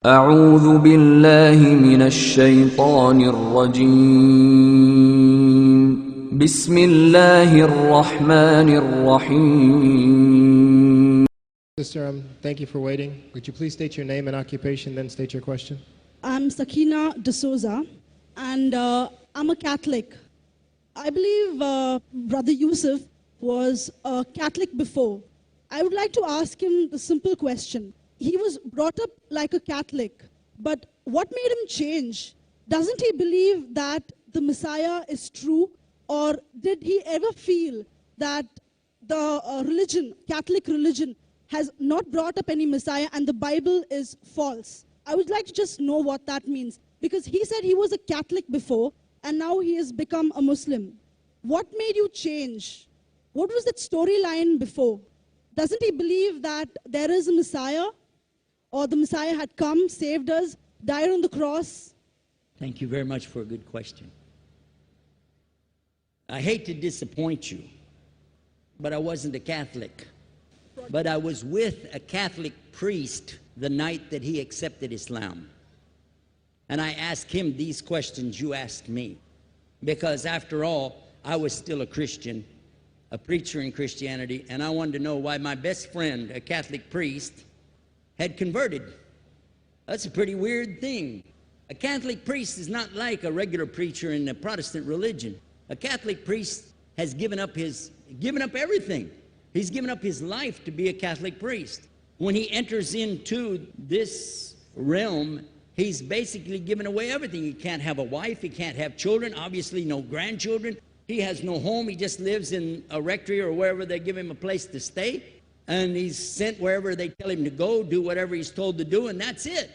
أعوذ بالله من الشيطان الرجيم بسم الله الرحمن الرحيم. Sister, thank you for waiting. Would you please state your name and occupation, then state your question? I'm Sakina D'Souza, and I'm a Catholic. I believe Brother Yusuf was a Catholic before. I would like to ask him the simple question. He was brought up like a Catholic, but what made him change? Doesn't he believe that the Messiah is true, or did he ever feel that the Catholic religion, has not brought up any Messiah and the Bible is false? I would like to just know what that means, because he said he was a Catholic before and now he has become a Muslim. What made you change? What was that storyline before? Doesn't he believe that there is a Messiah, or the Messiah had come, saved us, died on the cross? Thank you very much for a good question. I hate to disappoint you, but I wasn't a Catholic. But I was with a Catholic priest the night that he accepted Islam. And I asked him these questions you asked me. Because after all, I was still a Christian, a preacher in Christianity, and I wanted to know why my best friend, a Catholic priest, had converted. That's a pretty weird thing. A Catholic priest is not like a regular preacher in the Protestant religion. A Catholic priest has given up everything. He's given up his life to be a Catholic priest. When he enters into this realm, he's basically given away everything. He can't have a wife, he can't have children, obviously no grandchildren. He has no home, he just lives in a rectory or wherever they give him a place to stay. And he's sent wherever they tell him to go, do whatever he's told to do, and that's it.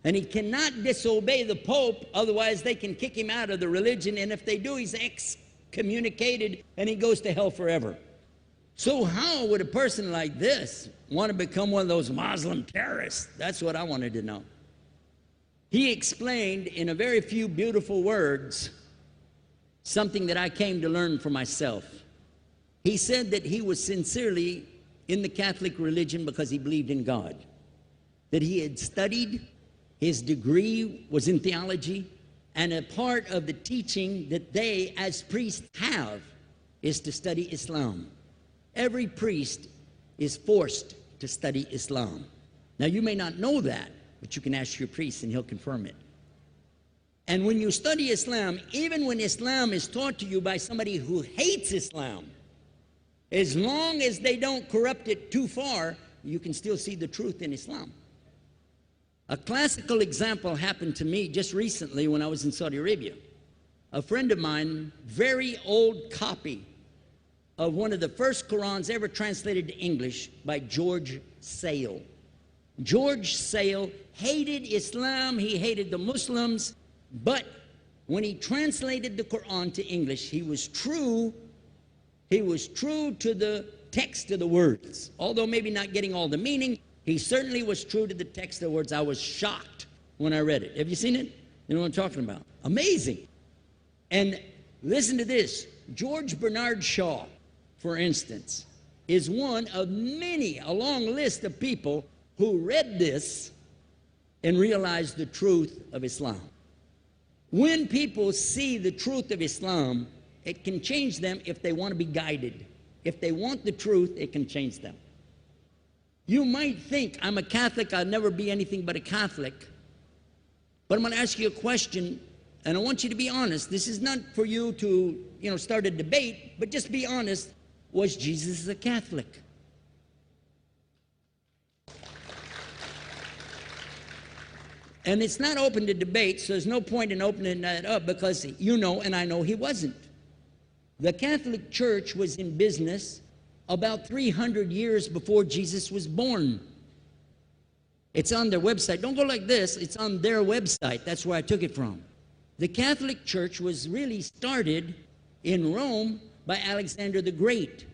And he cannot disobey the Pope, otherwise they can kick him out of the religion, and if they do, he's excommunicated and he goes to hell forever. So how would a person like this want to become one of those Muslim terrorists? That's what I wanted to know. He explained in a very few beautiful words something that I came to learn for myself. He said that he was sincerely in the Catholic religion because he believed in God, that he had studied, his degree was in theology, and a part of the teaching that they as priests have is to study Islam. Every priest is forced to study Islam. Now you may not know that, but you can ask your priest and he'll confirm it. And when you study Islam, even when Islam is taught to you by somebody who hates Islam, as long as they don't corrupt it too far, you can still see the truth in Islam. A classical example happened to me just recently when I was in Saudi Arabia. A friend of mine, very old copy of one of the first Qurans ever translated to English by George Sale. George Sale hated Islam, he hated the Muslims, but when he translated the Quran to English, he was true to the text of the words. Although maybe not getting all the meaning, he certainly was true to the text of the words. I was shocked when I read it. Have you seen it? You know what I'm talking about? Amazing. And listen to this. George Bernard Shaw, for instance, is one of many, a long list of people who read this and realized the truth of Islam. When people see the truth of Islam, it can change them if they want to be guided. If they want the truth, it can change them. You might think, I'm a Catholic, I'll never be anything but a Catholic. But I'm going to ask you a question, and I want you to be honest. This is not for you to, start a debate, but just be honest. Was Jesus a Catholic? And it's not open to debate, so there's no point in opening that up, because you know and I know he wasn't. The Catholic Church was in business about 300 years before Jesus was born. It's on their website. Don't go like this. It's on their website. That's where I took it from. The Catholic Church was really started in Rome by Alexander the Great.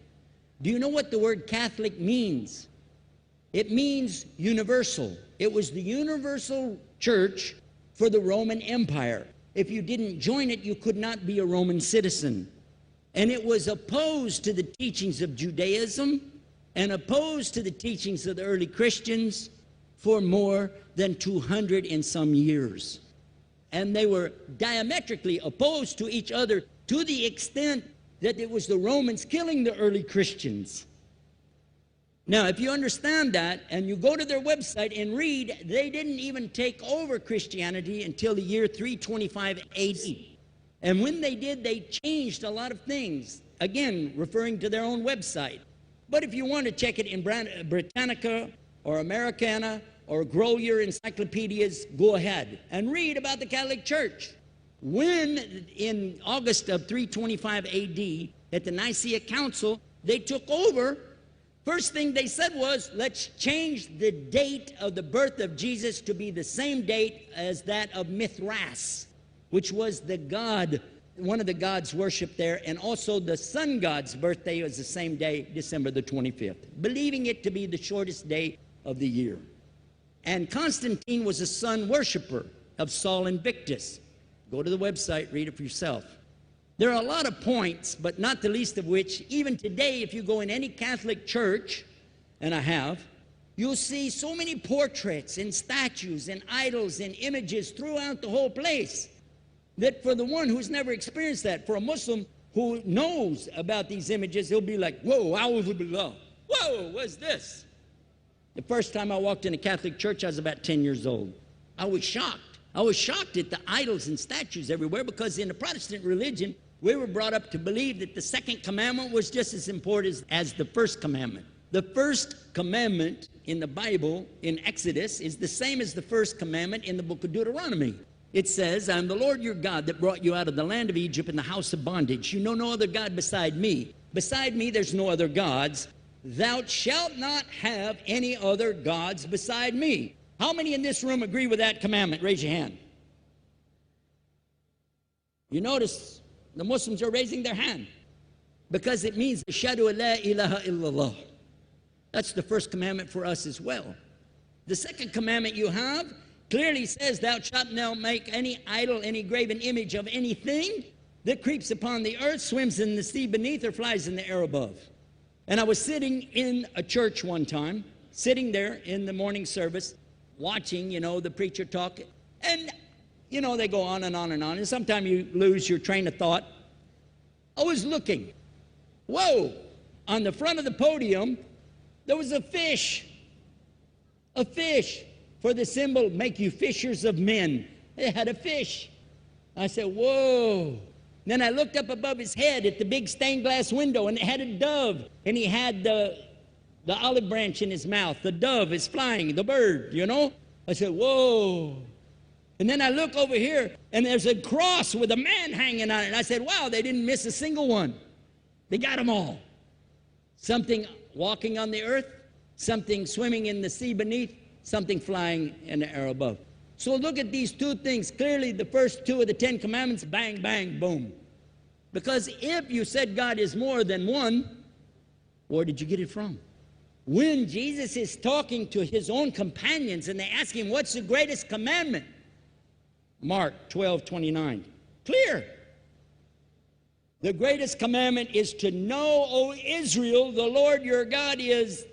Do you know what the word Catholic means? It means universal. It was the universal church for the Roman Empire. If you didn't join it, you could not be a Roman citizen. And it was opposed to the teachings of Judaism and opposed to the teachings of the early Christians for more than 200 and some years. And they were diametrically opposed to each other to the extent that it was the Romans killing the early Christians. Now, if you understand that and you go to their website and read, they didn't even take over Christianity until the year 325 AD. And when they did, they changed a lot of things, again, referring to their own website. But if you want to check it in Britannica or Americana or grow your encyclopedias, go ahead and read about the Catholic Church. When in August of 325 AD at the Nicaea Council, they took over, first thing they said was, let's change the date of the birth of Jesus to be the same date as that of Mithras, which was the god, one of the gods worshipped there, and also the sun god's birthday was the same day, December the 25th, believing it to be the shortest day of the year. And Constantine was a sun worshiper of Saul Invictus. Go to the website, read it for yourself. There are a lot of points, but not the least of which, even today, if you go in any Catholic church, and I have, you'll see so many portraits and statues and idols and images throughout the whole place that for the one who's never experienced that, for a Muslim who knows about these images, he'll be like, whoa, a'udhu billah. Whoa, what's this? The first time I walked in a Catholic church, I was about 10 years old. I was shocked. I was shocked at the idols and statues everywhere, because in the Protestant religion, we were brought up to believe that the second commandment was just as important as the first commandment. The first commandment in the Bible, in Exodus, is the same as the first commandment in the book of Deuteronomy. It says, I am the Lord your God that brought you out of the land of Egypt in the house of bondage. You know no other God beside me. Beside me, there's no other gods. Thou shalt not have any other gods beside me. How many in this room agree with that commandment? Raise your hand. You notice the Muslims are raising their hand because it means Ashhadu an la ilaha illallah. That's the first commandment for us as well. The second commandment you have clearly says, thou shalt not make any idol, any graven image of anything that creeps upon the earth, swims in the sea beneath, or flies in the air above. And I was sitting in a church one time, sitting there in the morning service, watching, the preacher talk. And, they go on and on and on. And sometimes you lose your train of thought. I was looking. Whoa! On the front of the podium, there was a fish. A fish. For the symbol, make you fishers of men. It had a fish. I said, whoa. Then I looked up above his head at the big stained glass window, and it had a dove. And he had the olive branch in his mouth. The dove is flying, the bird, I said, whoa. And then I look over here, and there's a cross with a man hanging on it. And I said, wow, they didn't miss a single one. They got them all. Something walking on the earth, something swimming in the sea beneath, something flying in the air above. So look at these two things. Clearly, the first two of the 10 commandments, bang, bang, boom. Because if you said God is more than one, where did you get it from? When Jesus is talking to his own companions and they ask him, what's the greatest commandment? Mark 12:29. Clear. The greatest commandment is to know, O Israel, the Lord your God is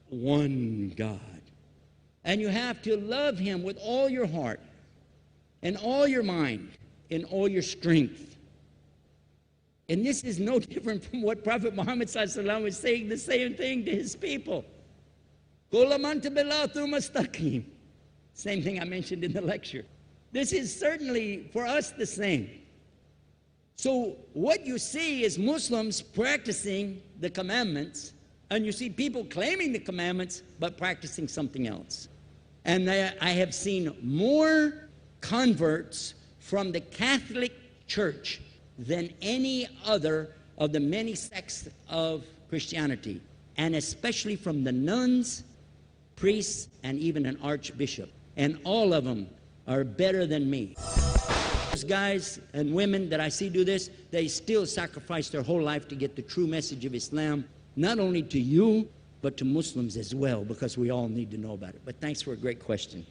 one God. And you have to love him with all your heart and all your mind and all your strength. And this is no different from what Prophet Muhammad ﷺ was saying, the same thing to his people. Same thing I mentioned in the lecture. This is certainly for us the same. So what you see is Muslims practicing the commandments, and you see people claiming the commandments but practicing something else. And I have seen more converts from the Catholic Church than any other of the many sects of Christianity, and especially from the nuns, priests, and even an archbishop. And all of them are better than me. Those guys and women that I see do this, they still sacrifice their whole life to get the true message of Islam, not only to you, but to Muslims as well, because we all need to know about it. But thanks for a great question.